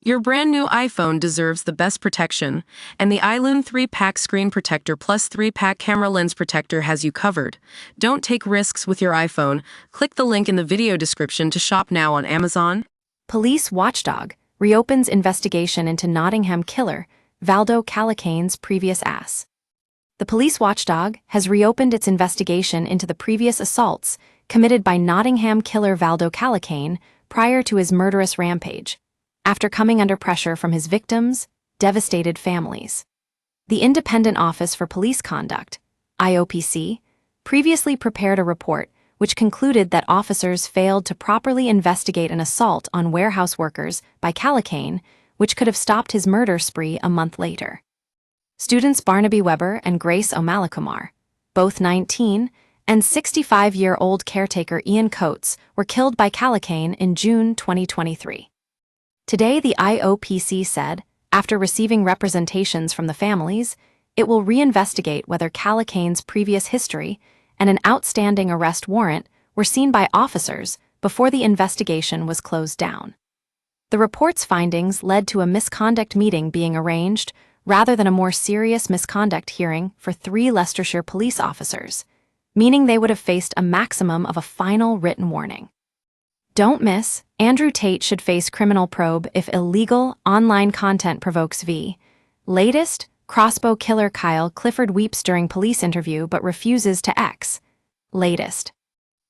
Your brand new iPhone deserves the best protection, and the iLune 3-pack Screen Protector plus 3-pack Camera Lens Protector has you covered. Don't take risks with your iPhone. Click the link in the video description to shop now on Amazon. Police watchdog reopens investigation into Nottingham killer Valdo Calocane's previous ass. The police watchdog has reopened its investigation into the previous assaults committed by Nottingham killer Valdo Calocane prior to his murderous rampage, after coming under pressure from his victims' devastated families. The Independent Office for Police Conduct, IOPC, previously prepared a report which concluded that officers failed to properly investigate an assault on warehouse workers by Calocane, which could have stopped his murder spree a month later. Students Barnaby Weber and Grace O'Malley-Kumar, both 19, and 65-year-old caretaker Ian Coates were killed by Calocane in June 2023. Today, the IOPC said, after receiving representations from the families, it will reinvestigate whether Calocane's previous history and an outstanding arrest warrant were seen by officers before the investigation was closed down. The report's findings led to a misconduct meeting being arranged rather than a more serious misconduct hearing for 3 Leicestershire police officers, meaning they would have faced a maximum of a final written warning. Don't miss, Andrew Tate should face criminal probe if illegal online content provokes V. Latest, crossbow killer Kyle Clifford weeps during police interview but refuses to X. Latest.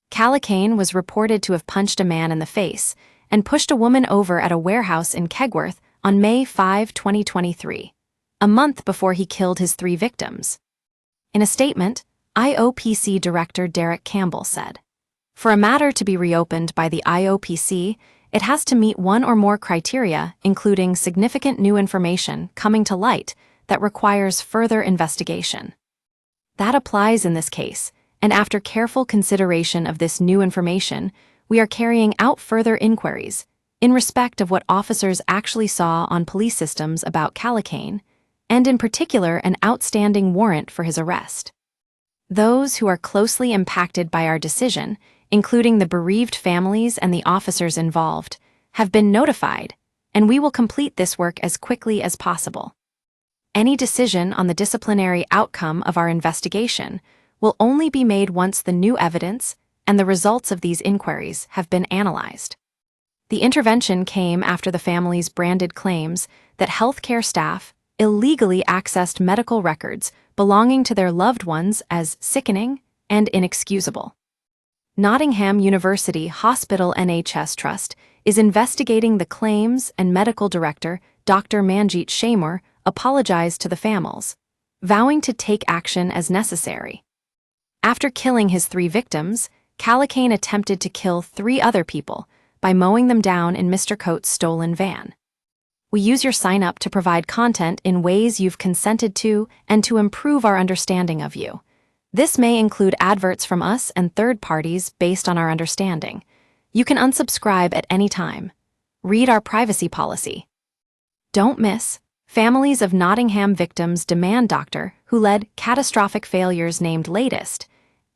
Calocane was reported to have punched a man in the face and pushed a woman over at a warehouse in Kegworth on May 5, 2023, a month before he killed his 3 victims. In a statement, IOPC Director Derek Campbell said, "For a matter to be reopened by the IOPC, it has to meet one or more criteria, including significant new information coming to light that requires further investigation. That applies in this case, and after careful consideration of this new information, we are carrying out further inquiries in respect of what officers actually saw on police systems about Calocane, and in particular an outstanding warrant for his arrest. Those who are closely impacted by our decision, including the bereaved families and the officers involved, have been notified, and we will complete this work as quickly as possible. Any decision on the disciplinary outcome of our investigation will only be made once the new evidence and the results of these inquiries have been analyzed." The intervention came after the families branded claims that healthcare staff illegally accessed medical records belonging to their loved ones as sickening and inexcusable. Nottingham University Hospital NHS Trust is investigating the claims, and medical director Dr. Manjeet Shamur apologized to the families, vowing to take action as necessary. After killing his 3 victims, Calocane attempted to kill 3 other people by mowing them down in Mr. Coates' stolen van. We use your sign-up to provide content in ways you've consented to and to improve our understanding of you. This may include adverts from us and third parties based on our understanding. You can unsubscribe at any time. Read our privacy policy. Don't miss, families of Nottingham victims demand doctor who led catastrophic failures named latest.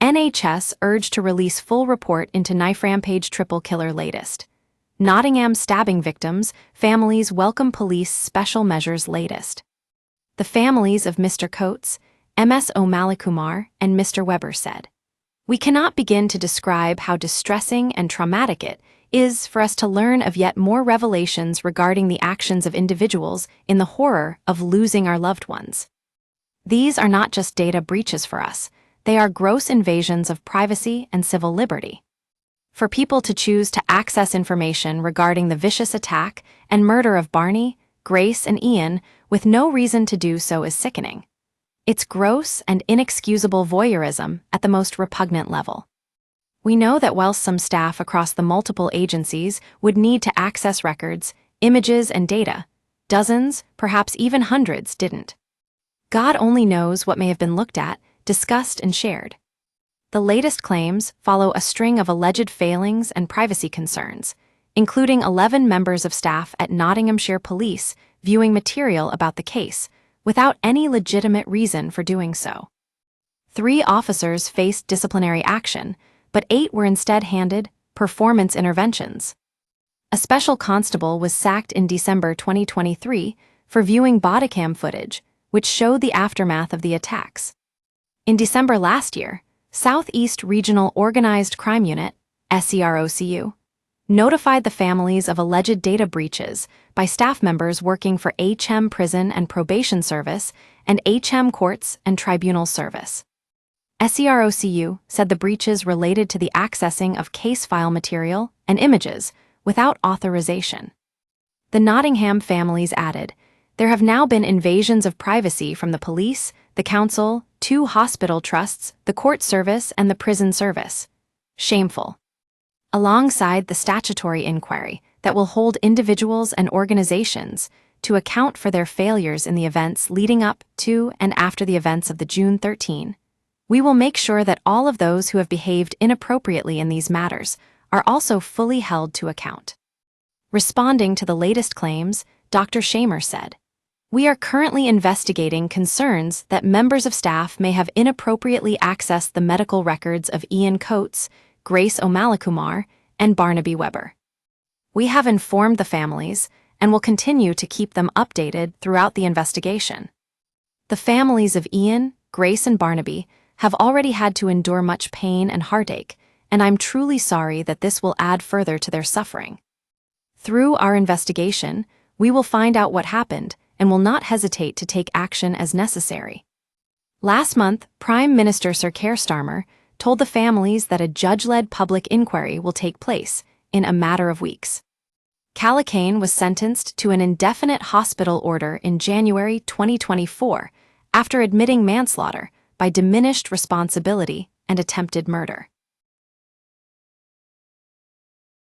NHS urged to release full report into knife rampage triple killer latest. Nottingham stabbing victims, families welcome police special measures latest. The families of Mr. Coates, Ms. O'Malley-Kumar, and Mr. Weber said, "We cannot begin to describe how distressing and traumatic it is for us to learn of yet more revelations regarding the actions of individuals in the horror of losing our loved ones. These are not just data breaches for us, they are gross invasions of privacy and civil liberty. For people to choose to access information regarding the vicious attack and murder of Barney, Grace, and Ian with no reason to do so is sickening. It's gross and inexcusable voyeurism at the most repugnant level. We know that while some staff across the multiple agencies would need to access records, images, and data, dozens, perhaps even hundreds, didn't. God only knows what may have been looked at, discussed, and shared. The latest claims follow a string of alleged failings and privacy concerns, including 11 members of staff at Nottinghamshire Police viewing material about the case without any legitimate reason for doing so. 3 officers faced disciplinary action, but 8 were instead handed performance interventions. A special constable was sacked in December 2023 for viewing bodycam footage, which showed the aftermath of the attacks. In December last year, Southeast Regional Organized Crime Unit, SEROCU, notified the families of alleged data breaches by staff members working for HM Prison and Probation Service and HM Courts and Tribunal Service. SEROCU said the breaches related to the accessing of case file material and images without authorization. The Nottingham families added, "There have now been invasions of privacy from the police, the council, 2 hospital trusts, the court service, and the prison service. Shameful." Alongside the statutory inquiry that will hold individuals and organizations to account for their failures in the events leading up to and after the events of the June 13, we will make sure that all of those who have behaved inappropriately in these matters are also fully held to account. Responding to the latest claims, Dr. Shamer said, "We are currently investigating concerns that members of staff may have inappropriately accessed the medical records of Ian Coates, Grace O'Malleykumar, and Barnaby Weber. We have informed the families and will continue to keep them updated throughout the investigation. The families of Ian, Grace, and Barnaby have already had to endure much pain and heartache, and I'm truly sorry that this will add further to their suffering. Through our investigation, we will find out what happened and will not hesitate to take action as necessary." Last month, Prime Minister Sir Keir Starmer told the families that a judge-led public inquiry will take place in a matter of weeks. Calocane was sentenced to an indefinite hospital order in January 2024 after admitting manslaughter by diminished responsibility and attempted murder.